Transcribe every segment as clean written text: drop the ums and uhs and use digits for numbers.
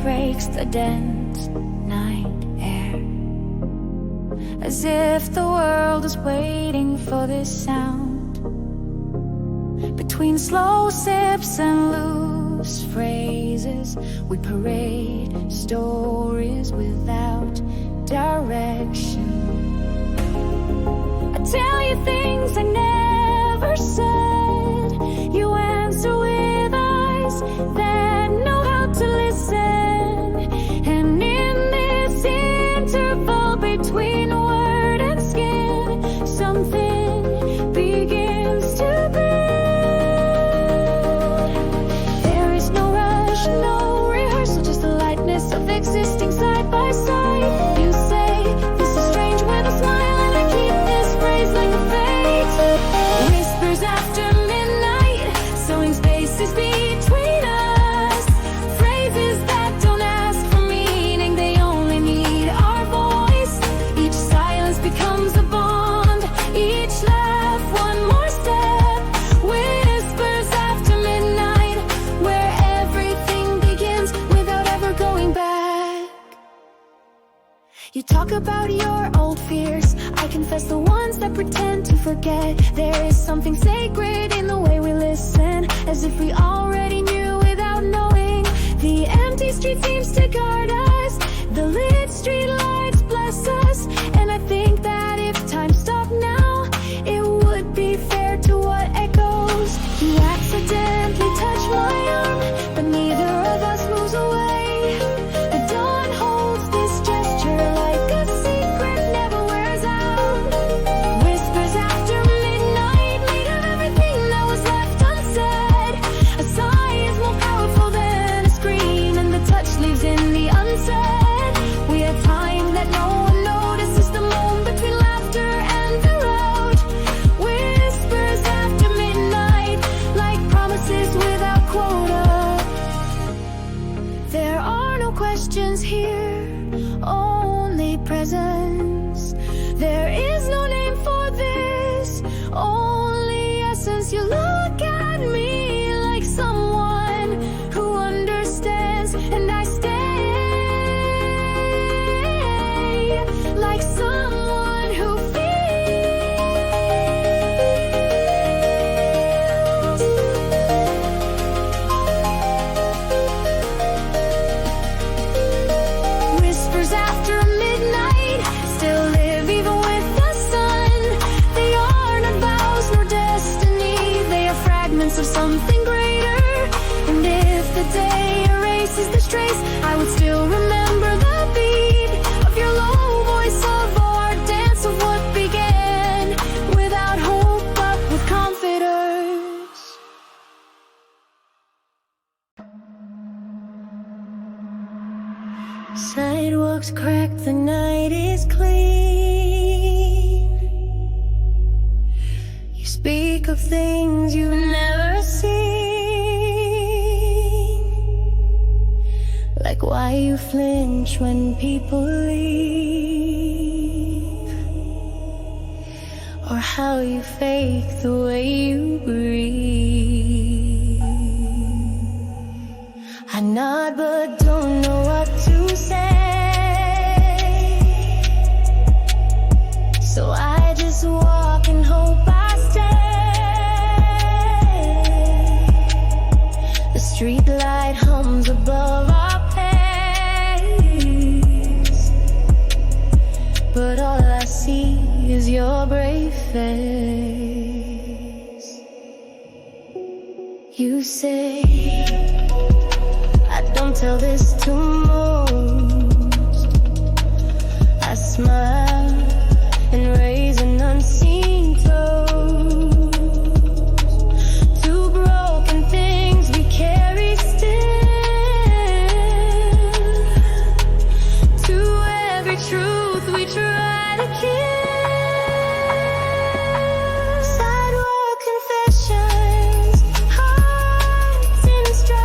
breaks the dense night air, as if the world is waiting for this sound. Between slow sips and loose phrases, we parade stories without direction. I tell you things I never said. You answer with eyes that know how to listen. And in this interval between word and skin, something begins to build. There is no rush, no rehearsal, just the lightness of existing side by side. You say this is strange with a smile, and I keep this phrase like a fate. Whispers after midnight, sewing spaces between us. Phrases that don't ask for meaning, they only need our voice. Each silence becomes a bond, each laugh one more step. Whispers after midnight, where everything begins without ever going back. You talk about your old fears, I confess the ones that pretend to forget. There is something sacred in the way we listen, as if we already knew without knowing. The empty street seems to guard us, the lit street lights bless us. And I think that if time stopped now, it would be fair to what echoes. You accidentally touch my arm, but neither of us moves away. The dawn holds this gesture like a secret never wears out. Whispers after midnight, made of everything that was left unsaid. A sigh is more powerful than a scream, and the touch leaves in the unsaid. We had time that no one notices, the moment between laughter and the road. Whispers after midnight, like promises without quota. There are no questions here, only presence. There is no name for this, only essence. You look at me like someone who understands, and I stay like someone who feels. Whispers after midnight still live even with the sun. They are not vows nor destiny, they are fragments of something greater. And if the day erases this trace, I would still remember the beat of your low voice, of our dance, of what began without hope but with confidence. Sidewalks crack, the night is clean. You speak of things you've never seen, like why you flinch when people leave, or how you fake the way you breathe. I nod but don't know what to say, so I just walk and hope I stay. The street light hums above our pace, but all I see is your brave face. You say I don't tell this to most. I smile and raise an unseen toast to broken things we carry still, to every truth we try to kill. Sidewalk confessions, hearts in strife,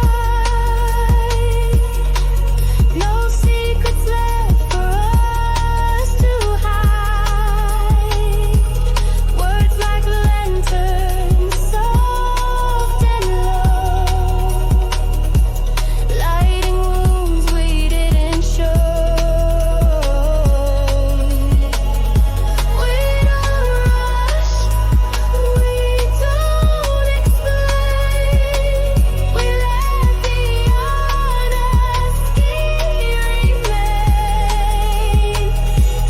no secrets left for us to hide. Words like lanterns, soft and low, lighting wounds we didn't show. We don't rush, we don't explain. We let the honesty remain.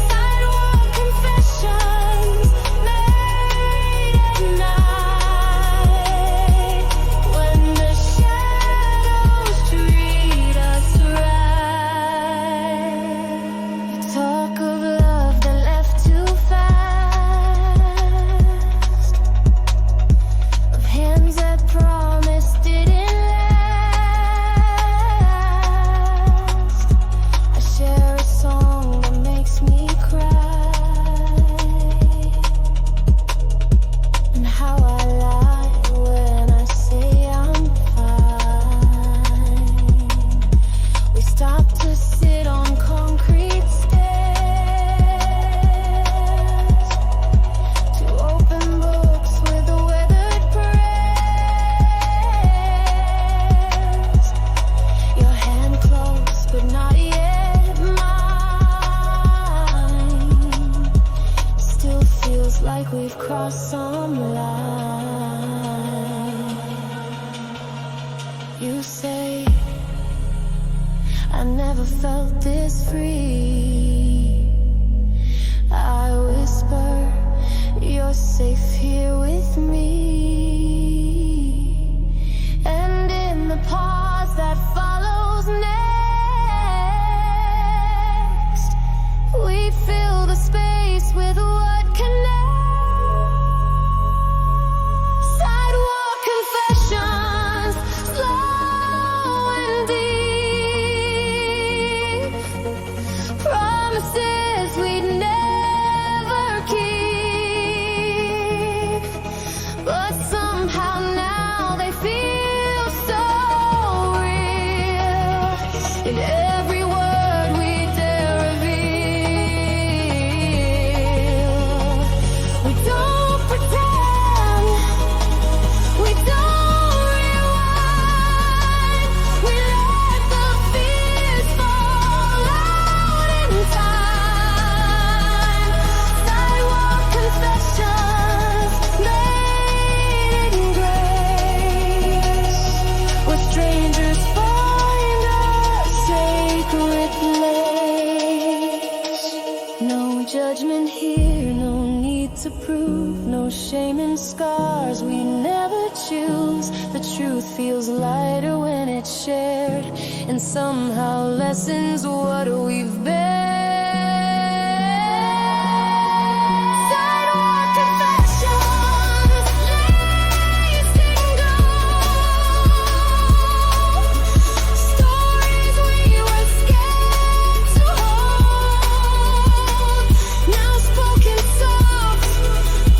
Sidewalk confessions made at night, when the shadows treat us right. We talk of love that left too fast, of hands that promised didn't last. I share a song that makes me cry, and how I lie when I say I'm fine. We stop to sit on concrete stairs, to open books with weathered prayers. Your hand close, but not yet mine. Still feels like we've crossed some line. You say, I never felt this free. I whisper, you're safe here with me. And in the pause that follows next, we fill the space with what connects. Sidewalk confessions, slow and deep, promises we'd never keep, but somehow now they feel so real. In every word we dare reveal, we don't pretend, we don't rewind. We let the fears fall out in time. Sidewalk confessions made in grace, where strangers find a sacred place. No judgment here, no need to prove, no shame and scars we never choose. The truth feels lighter when it's shared, and somehow lessens what we've bared. Sidewalk confessions, laced in gold, stories we were scared to hold, now spoken soft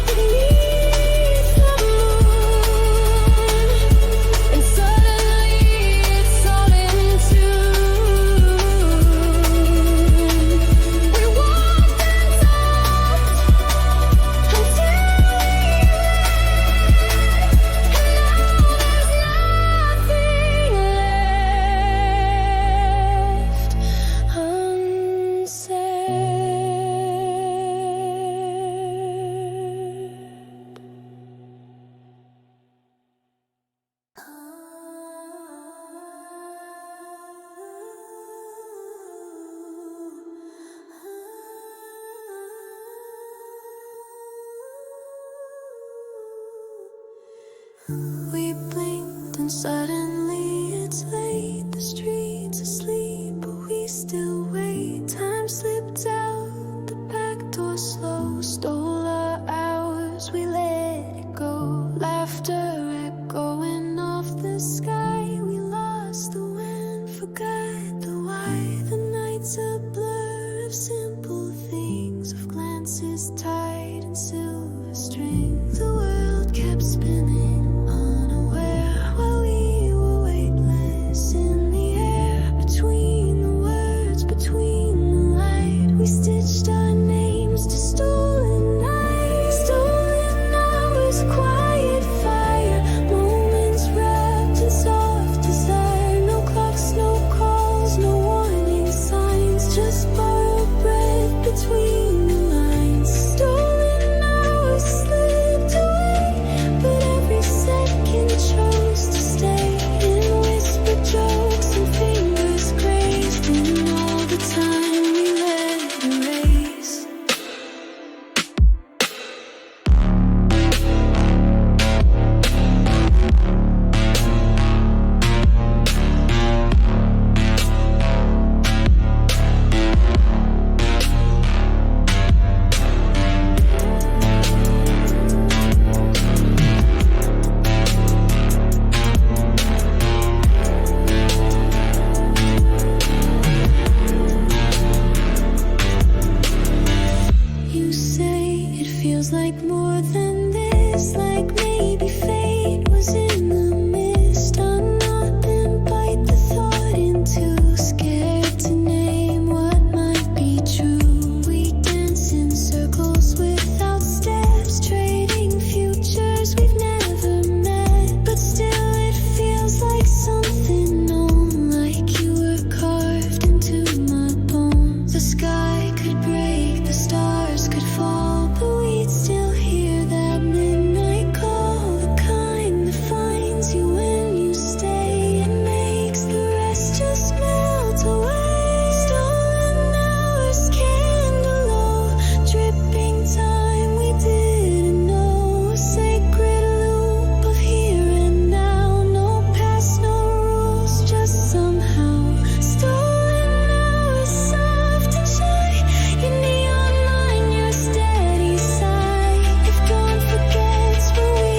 beneath the moon. And suddenly it's all in tune. We walked and talked until we We blinked and suddenly it's late. The streets are forgot the why. The night's a blur of simple things, of glances tied in silver strings. The world kept spinning, unaware, while we were weightless in the air. Between the words, between the light, we stitched our names to stolen nights. Stolen hours, quiet fire, moments wrapped in soft desire. No clocks, no calls, no warning signs, just borrowed breath between the lines. Stolen hours slipped away, but every second chose to stay. In whispered jokes and fingers grazed, in all the time we let erase. You say it feels like more than this, like maybe fate was in the mist. Unknot and bite the thought into, scared to name what might be true. We dance in circles without steps, trading futures we've never met. But still it feels like something known, like you were carved into my bones. The sky could break, the stars could fall, but we'd still hear that midnight call, the kind that finds you when you stay and makes the rest just melt away. Stolen hours, candle low, dripping time we didn't know. A sacred loop of here and now, no past, no rules, just somehow. Stolen hours, soft and shy, your neon line, your steady sigh. If dawn forgets what we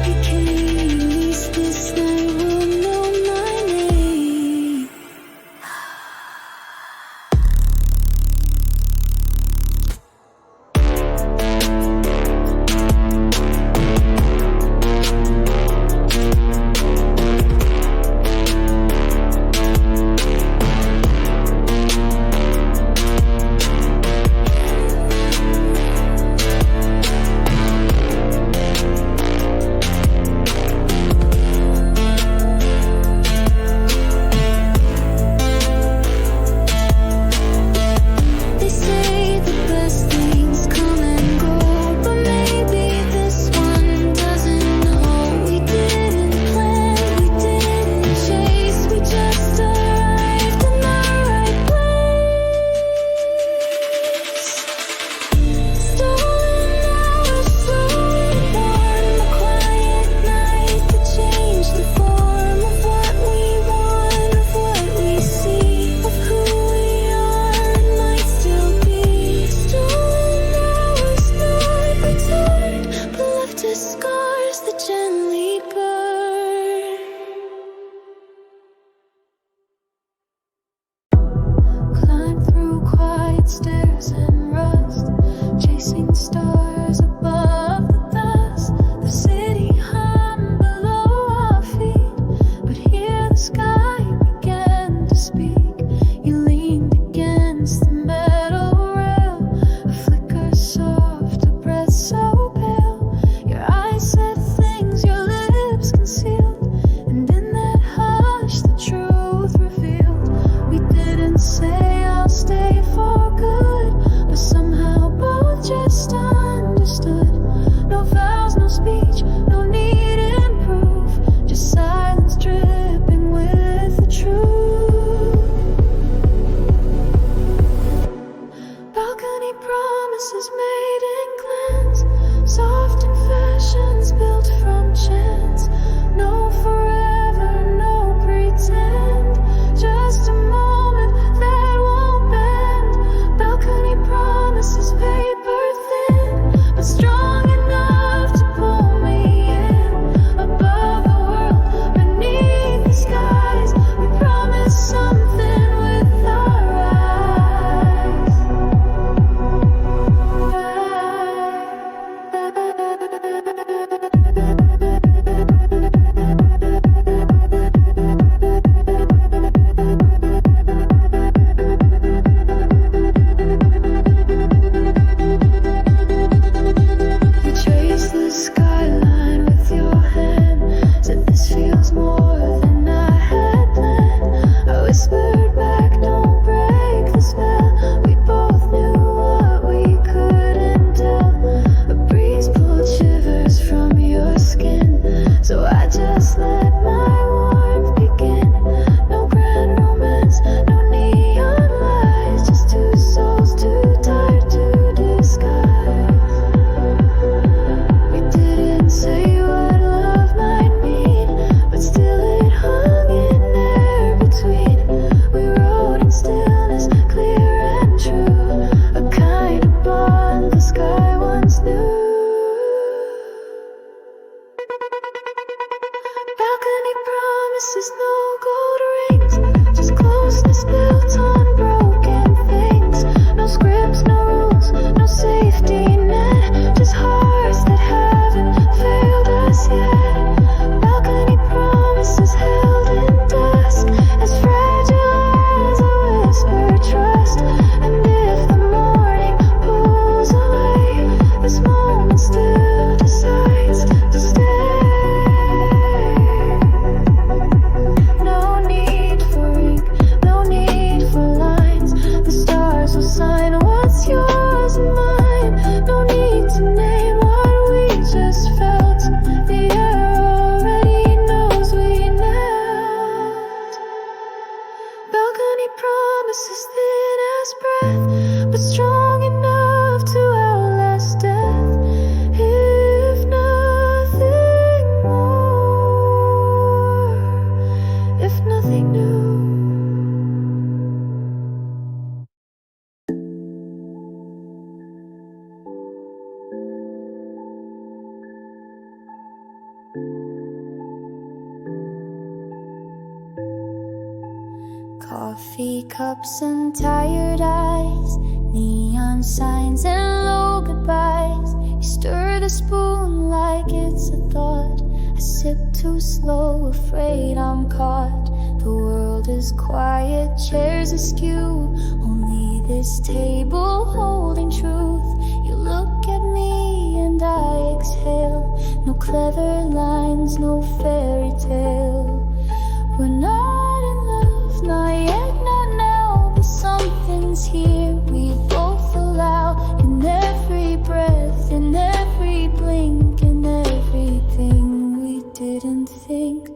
became, at least this night will know my name. They say the best things come and go, but maybe this one doesn't know. We didn't plan, we didn't chase, we just arrived in the right place. Stolen hours, slowly born, the quiet night that changed the form of what we want, of what we see, of who we are and might still be. Stolen hours, not returned, but left as scars that gently burn. Climb through quiet stairs and rust, chasing stars above the dust. The city hum below our feet, but here the sky began to speak. You leaned against the metal rail, a flicker soft, a breath so pale. Your eyes said things your lips concealed, and in that hush the truth revealed. We didn't say I'll stay for good, but somehow both just understood. Tiny promises thin as breath, but strong enough to outlast death. If nothing more, if nothing new. Coffee cups and tired eyes, neon signs and low goodbyes. You stir the spoon like it's a thought. I sip too slow, afraid I'm caught. The world is quiet, chairs askew, only this table holding truth. You look at me and I exhale. No clever lines, no fairy tale. We're not in love, not yet, not now, but something's here we both allow. In every breath, in every blink, in everything we didn't think.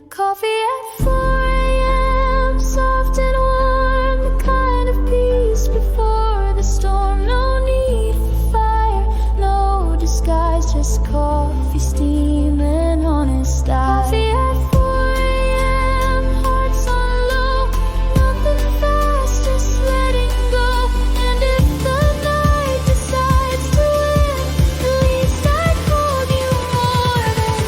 Coffee at 4 a.m., soft and warm, the kind of peace before the storm. No need for fire, no disguise, just coffee, steam, and honest eyes. Coffee at 4 a.m., hearts on low, nothing fast, just letting go. And if the night decides to end, at least I called you more than.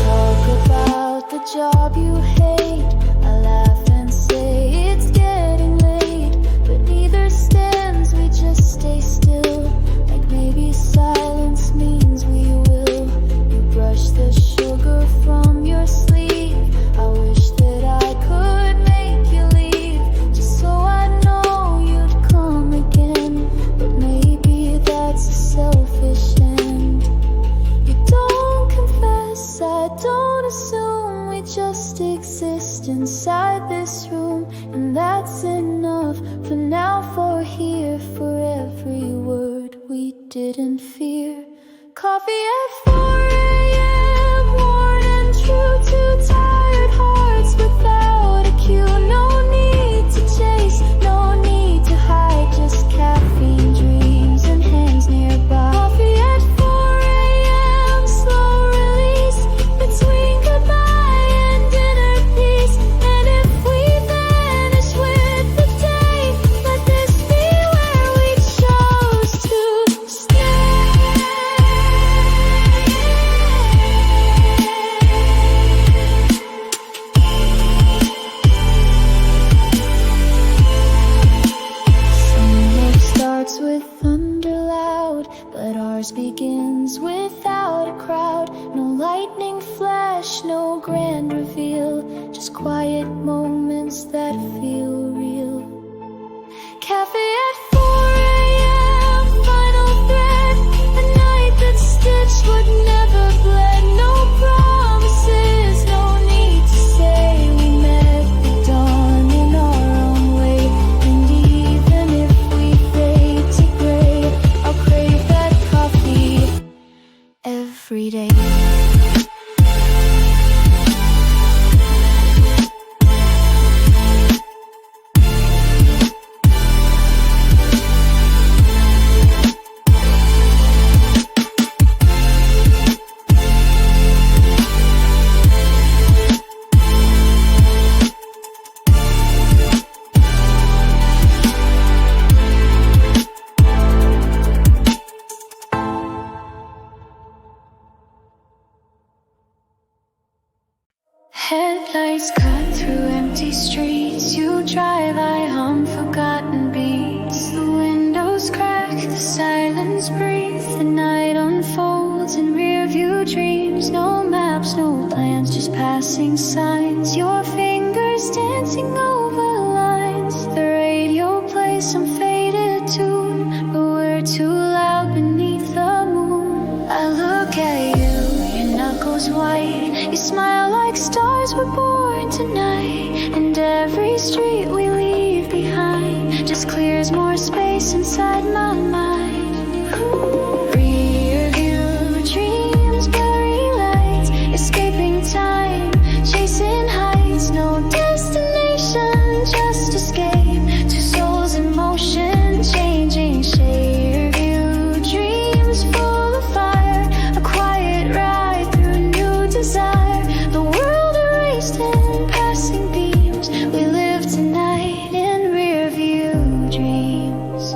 Talk about the job you hate. I laugh and say it's getting late, but neither stands, we just stay still. Like maybe silence means we will. You brush the sugar from your sleeve. I wish that I could make you leave, just so I know you'd come again. But maybe that's a selfish end. You don't confess, I don't assume, we just exist inside this room. And that's enough for now, for here, for every word we didn't fear. Coffee at 4 a.m., worn and true, two tired hearts without a cue. No need to chase, no need to hide, just caffeine, dreams, and hands nearby. Coffee at 4 a.m., slow release, between goodbye and inner peace. And if we vanish with the day, let this be where we chose to stay. Sunday starts with thunder loud, but ours begins without a crowd. No lightning flash, no grand reveal, just quiet moments that feel real. Cafe at 4 a.m., final thread, a night that's stitched but never bled. No promises, no need to say we met the dawn in our own way. And even if we fade to gray, I'll crave that coffee every day. Headlights cut through empty streets. You drive, I hum forgotten beats. The windows crack, the silence breathes. The night unfolds in rearview dreams. No maps, no plans, just passing signs. Your fingers dancing over lines. The radio plays some faded tune, but we're too loud beneath the moon. I look at you, your knuckles white. You smile like stars were born tonight. And every street we leave behind just clears more space inside my mind. Rearview dreams, blurry lights, escaping time, chasing heights, no destination, just escape. Two souls in motion, changing shape. Rearview dreams full of fire, a quiet ride through a new desire. The world erased in passing beams. We live tonight in rearview dreams.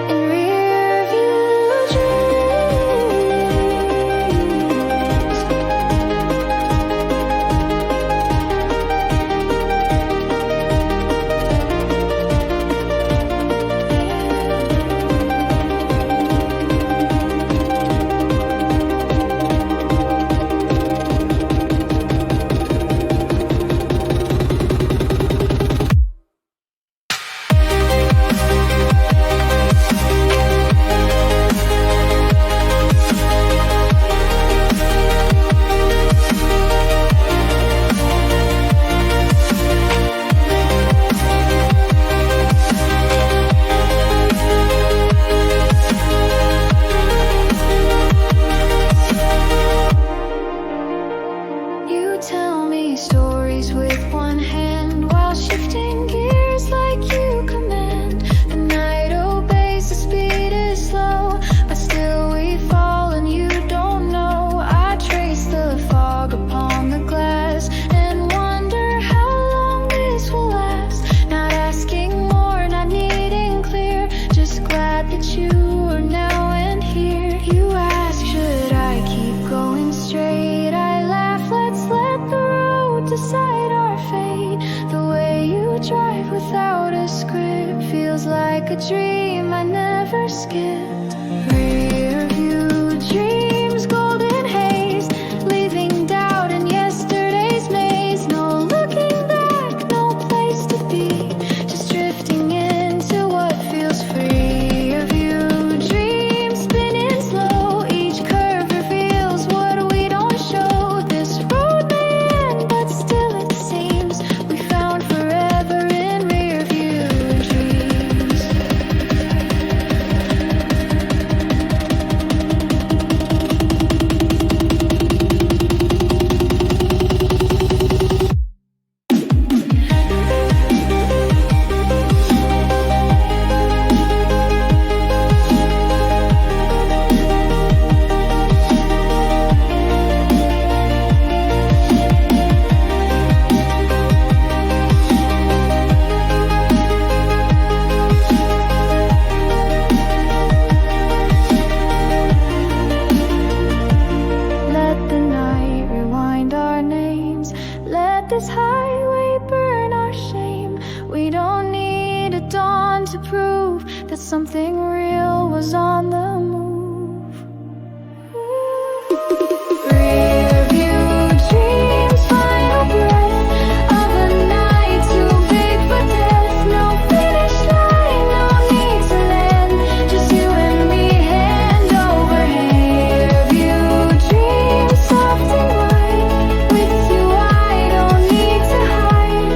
In rearview you tell me stories with one hand while shifting gears like you command. The night obeys, the speed is slow, but still we fall and you don't know. I trace the fog upon the glass and wonder how long this will last. Not asking more, not needing clear, just glad that you are now and here. You ask, should I keep going straight? I laugh, let's let the road decide our fate. The way you drive without a script feels like a dream I never skipped. Rearview dreams, golden haze, leaving doubt in yesterday's maze. No looking back, no place to be, just drifting into what feels free. Rearview dreams, spinning slow, each curve reveals what we don't show. This road may end, but still it seems we found forever in rearview dreams. Let the night rewind our names. Let this highway burn our shame. We don't need a dawn to prove that something real was on the move. Rearview dreams, final breath of a night too big for death. No finish line, no need to land, just you and me hand over hand. Rearview dreams, soft and light, with you I don't need to hide.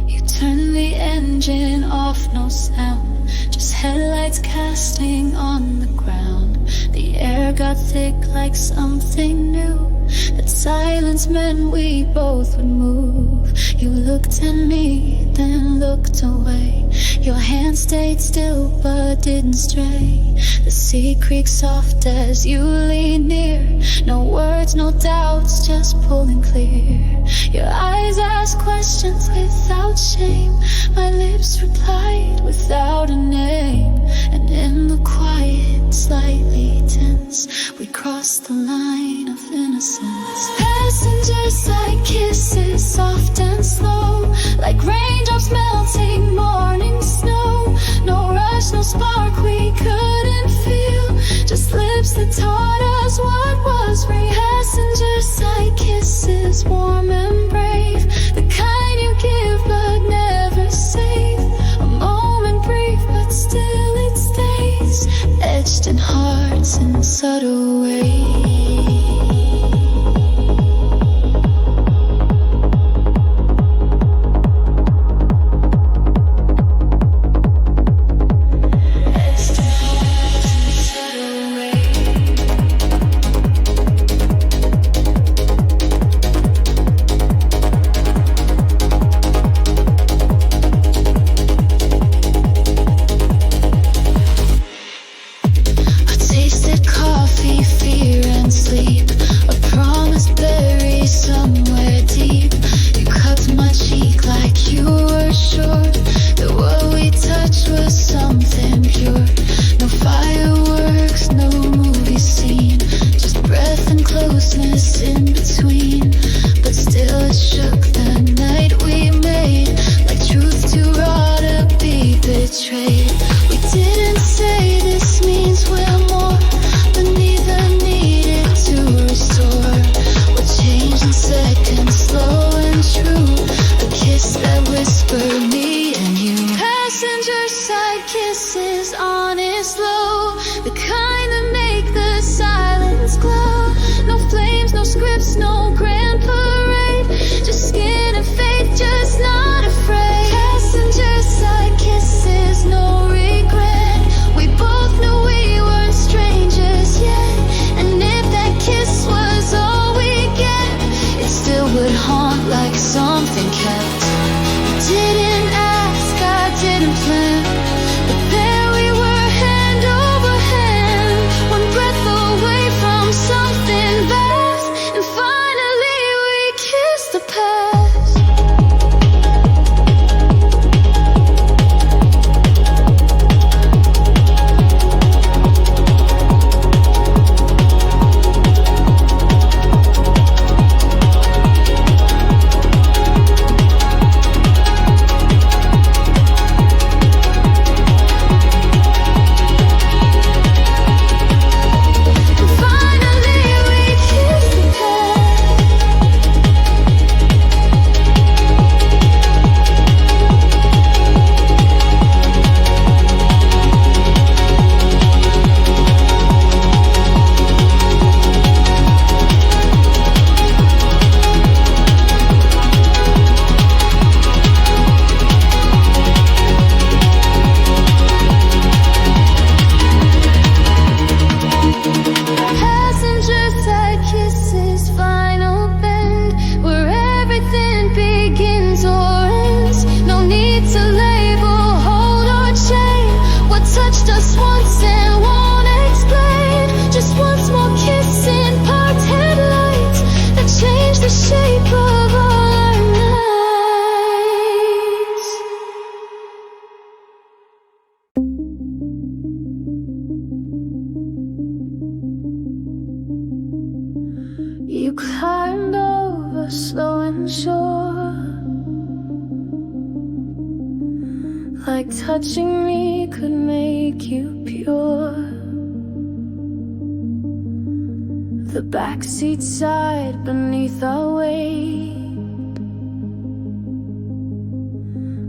You turn the engine off, no sound, just headlights casting on the ground. The air got thick like something new, that silence meant we both would move. You looked at me, then looked away. Your hand stayed still but didn't stray. The sea creaks soft as you lean near. No words, no doubts, just pulling clear. Your eyes ask questions without shame. My lips replied without a name. And in the quiet, slightly tense, we crossed the line of innocence. Passenger side kisses, soft and slow, like raindrops melting morning snow. No rush, no spark we couldn't feel, just lips that taught us what was real. Passenger side kisses, warm and brave, the kind you give but never see. betrayed. We didn't say this means we're more, but neither needed to restore. What changed in seconds, slow and true. A kiss that whispered me and you. Passenger side kisses, honest, low, the kind that make the silence glow. No flames, no scripts, no grand parade. Just skin and faith, just not afraid. Passenger side kisses, no regret. We both knew we weren't strangers yet. And if that kiss was all we get, it still would haunt like something kept. Didn't ask, I didn't plan, but there we were, hand over hand, one breath away from something vast. And finally we kissed the past. You climbed over slow and sure, like touching me could make you pure. The backseat side beneath our weight,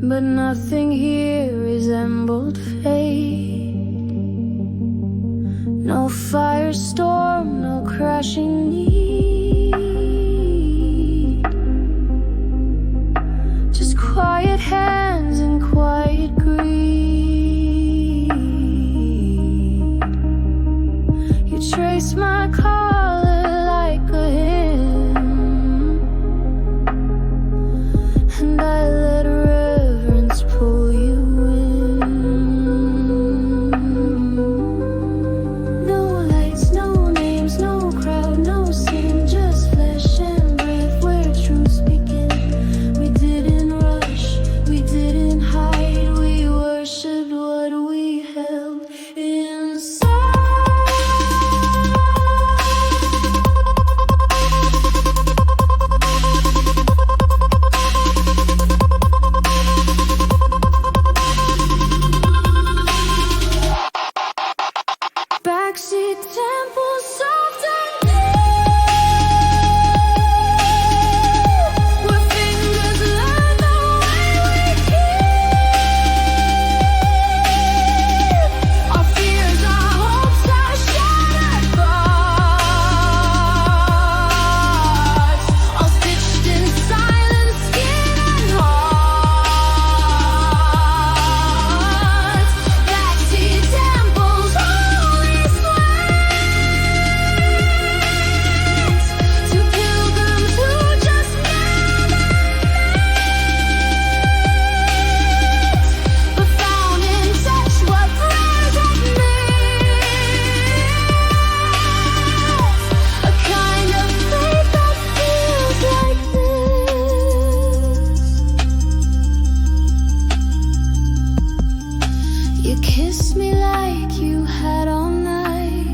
but nothing here resembled fate. No firestorm, no crashing need, just quiet hands and quiet greed. You trace my collar like a hymn, and I let reverence pull you in. No lights, no names, no crowd, no sin, just flesh and breath where truths begin. We didn't rush, we didn't hide, we worshipped what we held inside. Backseat temples, soft and deep, where fingers learn the way we keep our fears, our hopes, our shattered thoughts, all stitched in silence, skin and hearts. Backseat temples, holy sweats, to pilgrims who just never met, but found in touch what prayers had missed. A kind of faith that feels like this. You kissed me like you had all night,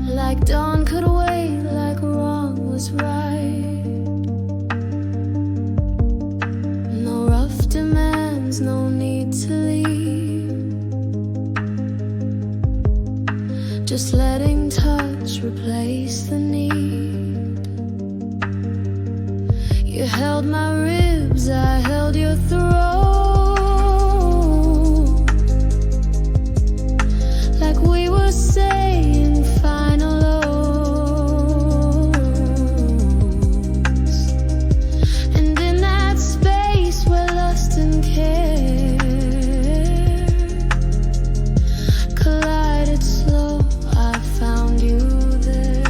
like dawn could wait, like wrong was right. No rough there's no need to leave. Just letting touch replace the need. You held my ribs, I held your throat, like we were saying final oaths. And in that space where lust and care collided slow, I found you there.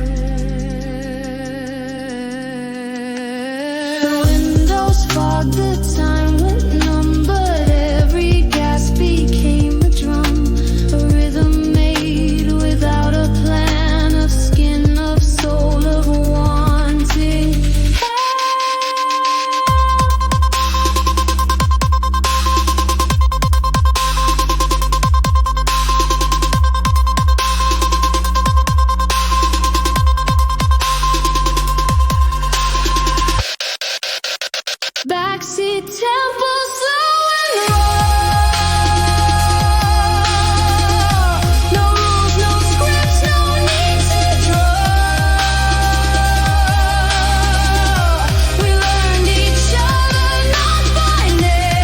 The windows fogged, the time went numb, but every gas became a drum, a rhythm made without a plan, of skin, of soul, of wanting. Backseat temples, slow and raw. No rules, no scripts, no need to draw. We learned each other not by name,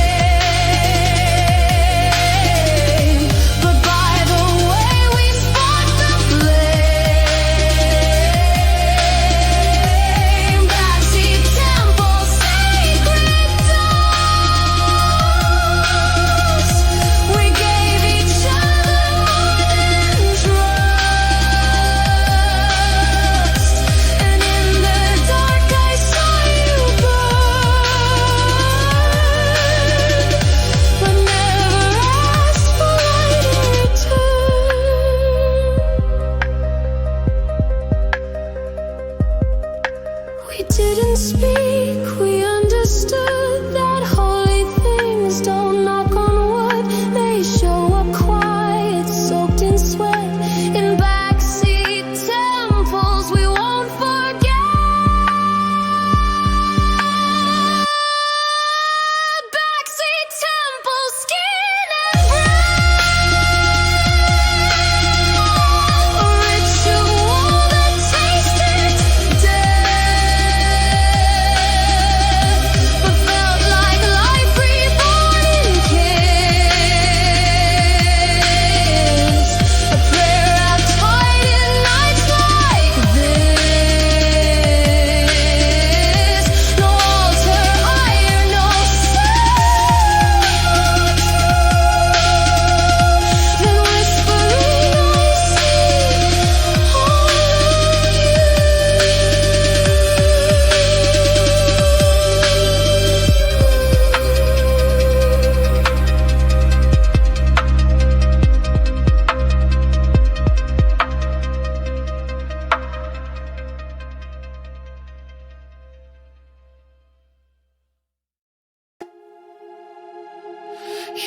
but by the way we sparked the flame. Backseat temples, sacred doors. We gave each other more than trust, and in the dark I saw you burn, but never asked for light in return. We didn't speak, we understood that holy things don't knock on wood. They show up quiet, soaked in sweat, in backseat temples we won't forget. Backseat temples, skin and breath, a ritual that tasted death, but felt like life reborn in kiss. A prayer wrapped tight in nights like this. No altar, iron, no sound. Then whispering, I see all of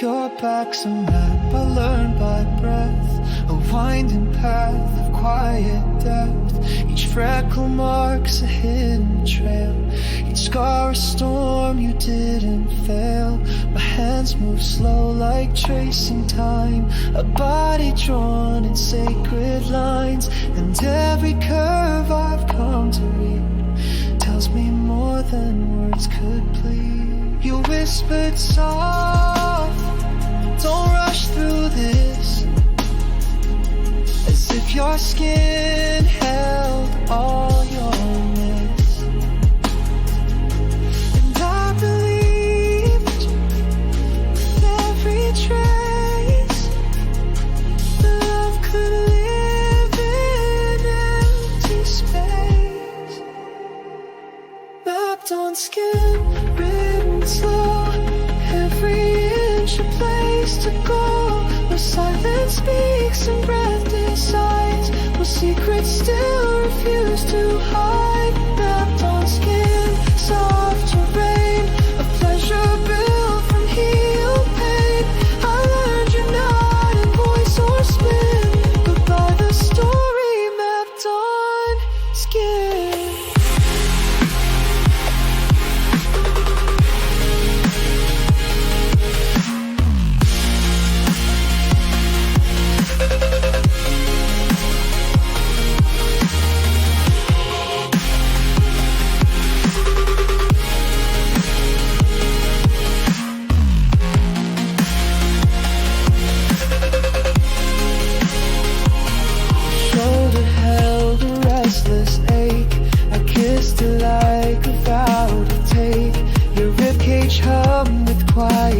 Your back's a map I learned by breath, a winding path of quiet depth. Each freckle marks a hidden trail, each scar a storm you didn't fail. My hands move slow like tracing time, a body drawn in sacred lines, and every curve I've come to read tells me more than words could plead. You whispered soft, don't rush through this, as if your skin held all your myths. And I believed with every trace that love could live in empty space, mapped on skin, written slow, every inch a place to go, where silence speaks and breath decides, where secrets still refuse to hide. Mapped on skin, soft terrain, a pleasure built from healed pain. I learned you're not in voice or spin, but by the story mapped on skin.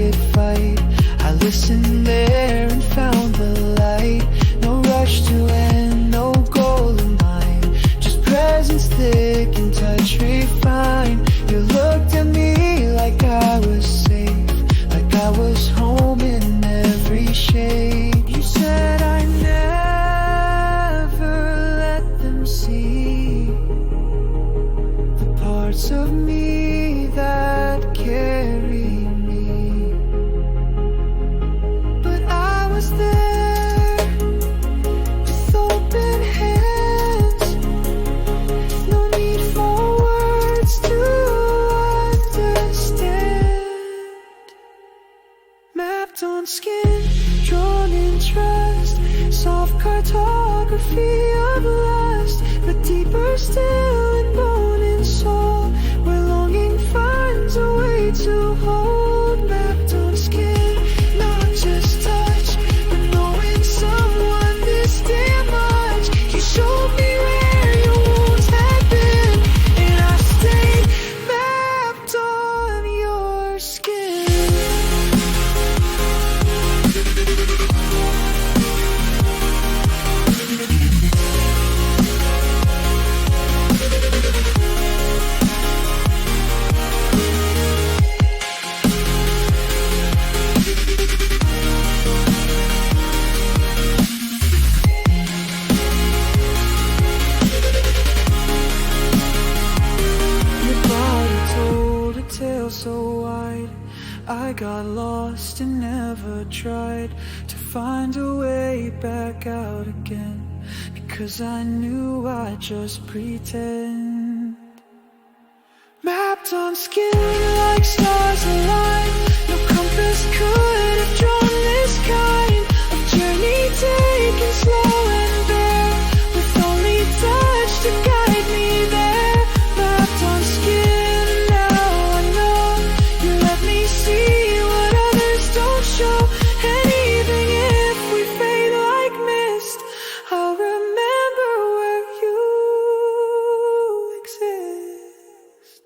quiet fight. I listened there and found the light. No rush to end, no goal in mind, just presence thick and touch refined. You looked at me like I was safe, like I was home in every shade. You said I never let them see the parts of me that carry me, but I was there with open hands, no need for words to understand. Mapped on skin, drawn in trust, soft cartography of lust, but deeper still in bone and soul, where longing finds a way to hold. Mapped on skin, not just touch, but knowing someone this damn much. You showed me where your wounds had been, and I stayed mapped on your skin. Your body told a tale so wide, I got lost and never tried to find a way back out again, because I knew I'd just pretend. Mapped on skin like stars align, no compass could have drawn this kind of journey taken slow and bare, with only touch to guide me there. Mapped on skin, now I know you let me see what others don't show, and even if we fade like mist, I'll remember where you exist.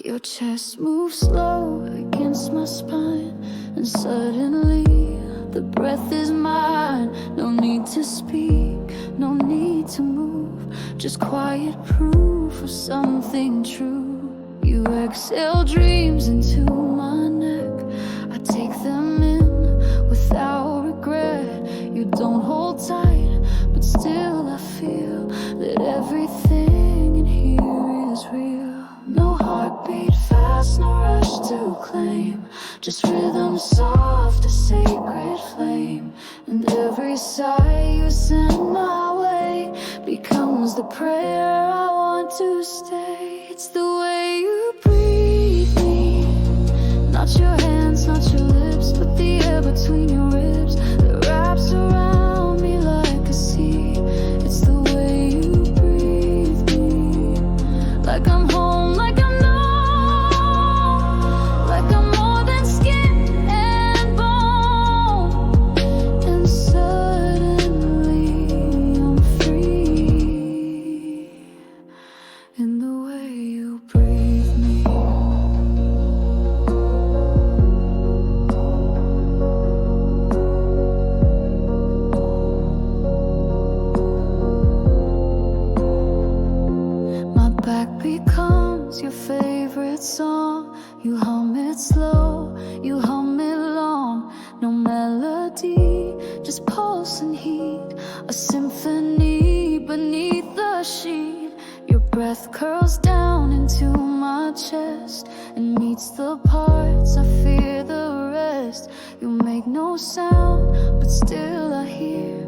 Your chest moves slow against my spine, and suddenly the breath is mine. No need to speak, no need to move, just quiet proof of something true. You exhale dreams into my neck, I take them in without regret. You don't hold tight, but still I feel that everything in here is real. No heartbeat fast, no rush to claim, just rhythm soft, a sacred flame. And every sigh you send my way becomes the prayer I want to stay. It's the way you breathe me, not your hands, not your lips, but the air between your ribs that wraps around me like a sea. It's the way you breathe me, like I'm home, like I'm known, like I'm more than skin and bone. And suddenly I'm free in the way you breathe me. My back becomes your favorite song. You hum it slow, you hum it long. No melody, just pulse and heat, a symphony beneath the sheet. Your breath curls down into my chest and meets the parts I fear the rest. You make no sound, but still I hear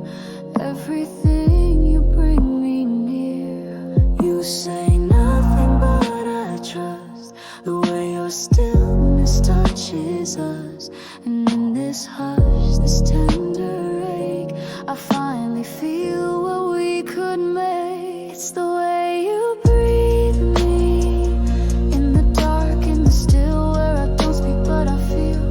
everything you bring me near. You say nothing, but I trust the way your stillness touches us. And in this hush, this tender ache, I finally feel what we could make. It's the way you breathe me in the dark, in the still, where I don't speak but I feel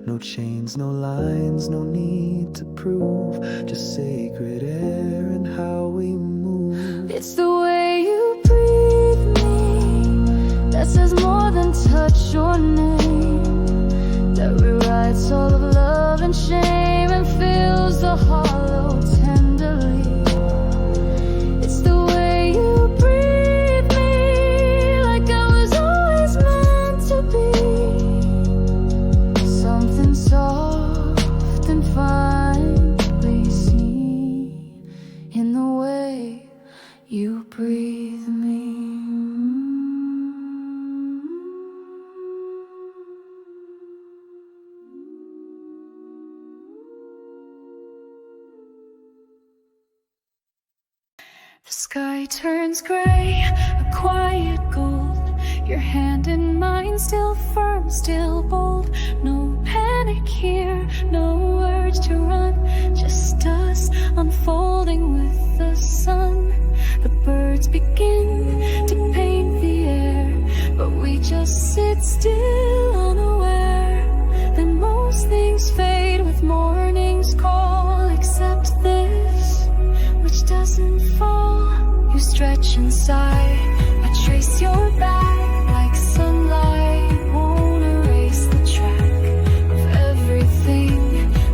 No chains, no lines, no need to prove. Just sacred air and how we move. It's the way you breathe me that says more than touch or name, that rewrites all of love and shame and fills the hollow tenderly. It's the way you breathe me like I was always meant to be, something soft and finely seen in the way you breathe me. The sky turns gray, a quiet gold. Your hand in mine, still firm, still bold. No panic here, no words to run, just us unfolding with the sun. The birds begin to paint the air, but we just sit still, unaware that most things fade with morning's call, except this, which doesn't fall. You stretch inside, I trace your back like sunlight, won't erase the track of everything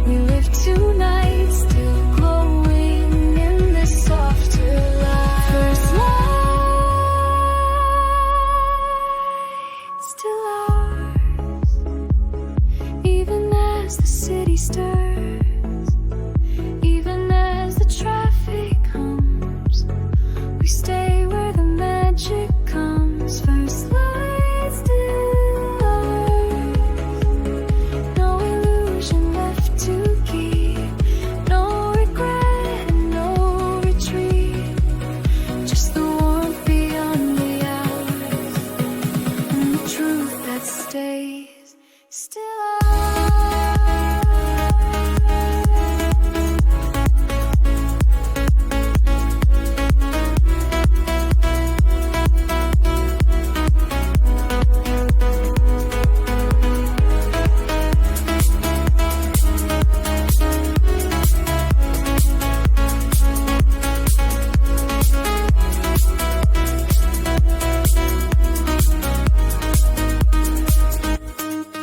we live tonight, still glowing in this softer light. First light, still ours, even as the city stirs, even as the traffic hums. We stay where the magic comes. First light, still ours. No illusion left to keep, no regret and no retreat. Just the warmth beyond the hours and the truth that stays still ours.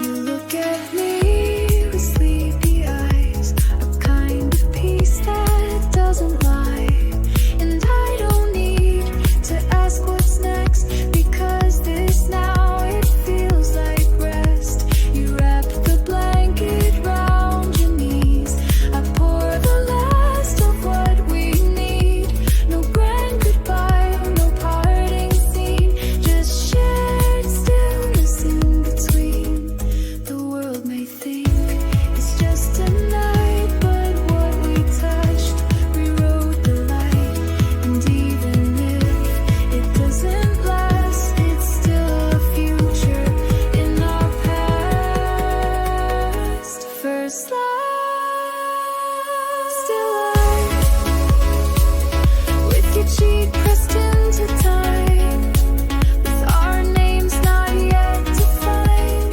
You look at me with sleepy eyes, a kind of peace that doesn't lie. And I don't need to ask what's next, because this now it feels like rest. You wrap the blanket round your knees, I pour the last of what we need. No grand goodbye, no parting scene, just shared stillness in between. The world may think it's just a night, but what we touched rewrote the light. And even if it doesn't last, it's still a future in our past. First light, still light, with your cheek pressed into time, with our names not yet defined,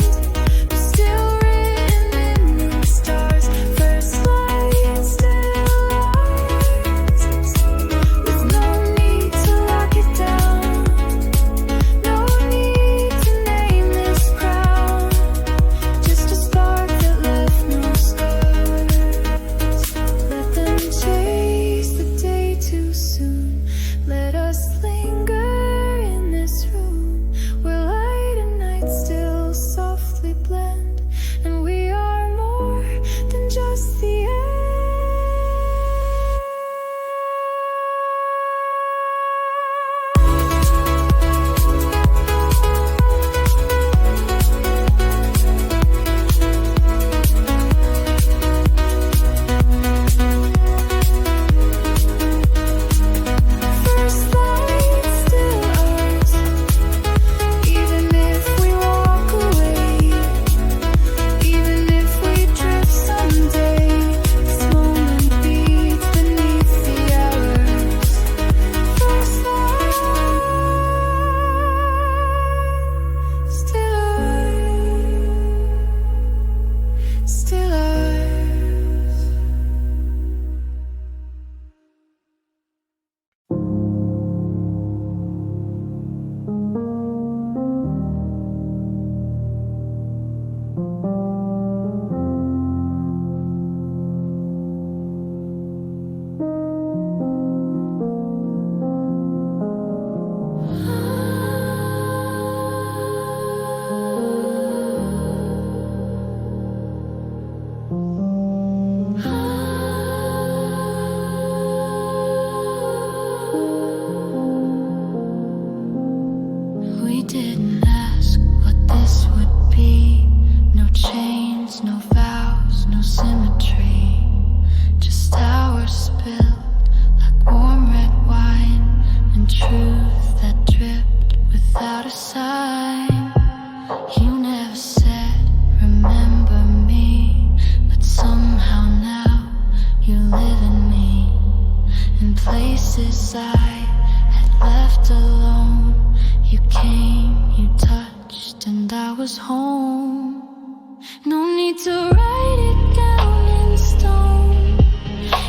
but still written in the stars. First light, still ours, with no need to lock it down, no need to name this crown, just a spark that left no scars. We didn't ask what this would be. No chains, no vows, no symmetry. Just hours spilled like warm red wine, and truth that dripped without a sign. You never said, remember me, but somehow now you live in me. In places I had left alone, you came, you touched, and I was home. No need to write it down in stone.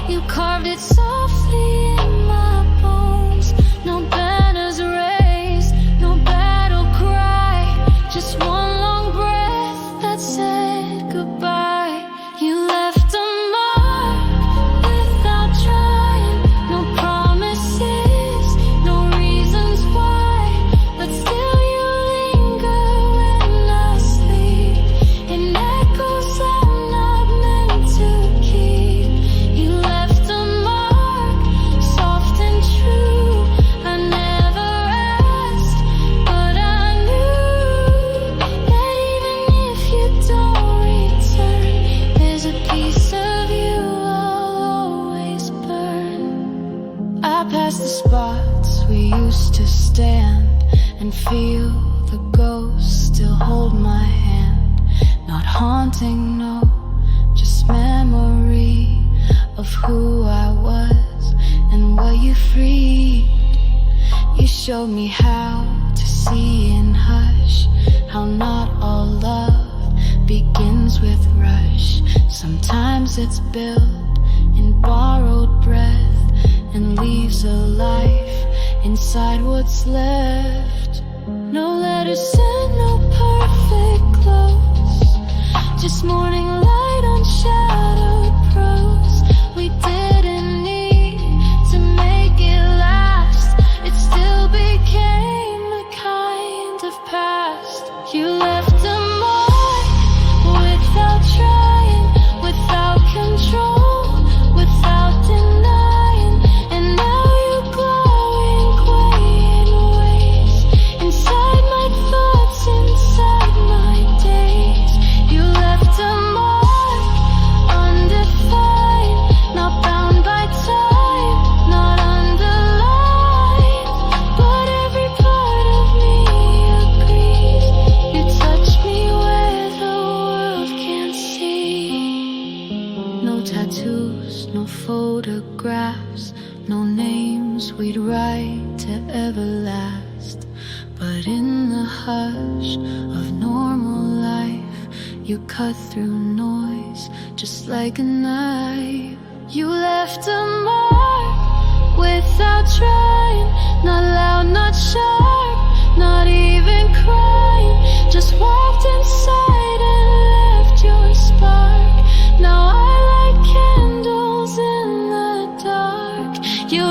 You carved it softly in my bones. No banners raised, no battle cry, just one long breath that said goodbye. You left a mark without trying. No promises, no reasons why, but still you linger when I sleep. In echoes I'm not meant to keep. You left a mark, soft and true. I never asked, but I knew that even if you don't return, there's a piece of you I'll always burn. I pass the spots we used to stand and feel the ghosts still hold my hand. Not haunting, no, just memory of who I was and what you freed. You showed me how to see in hush, how not all love begins with rush. Sometimes it's built in borrowed breath and leaves a life inside what's left. No letters sent, no perfect close, just morning light on shadowed prose. We didn't need to make it last. It still became a kind of past. You left a mark without trying, without control, without denying. And now you glow in quiet ways, inside my thoughts, inside my days. You left a mark undefined, not bound by time, not underlined, but every part of me agrees. You touch me where the world can't see. No tattoos, no photographs, no names we'd write to everlast. But in the hush of normal life, you cut through noise just like a knife. You left a mark without trying, not loud, not sharp, not even crying. Just walked inside and left your spark. Now I light candles in the dark. You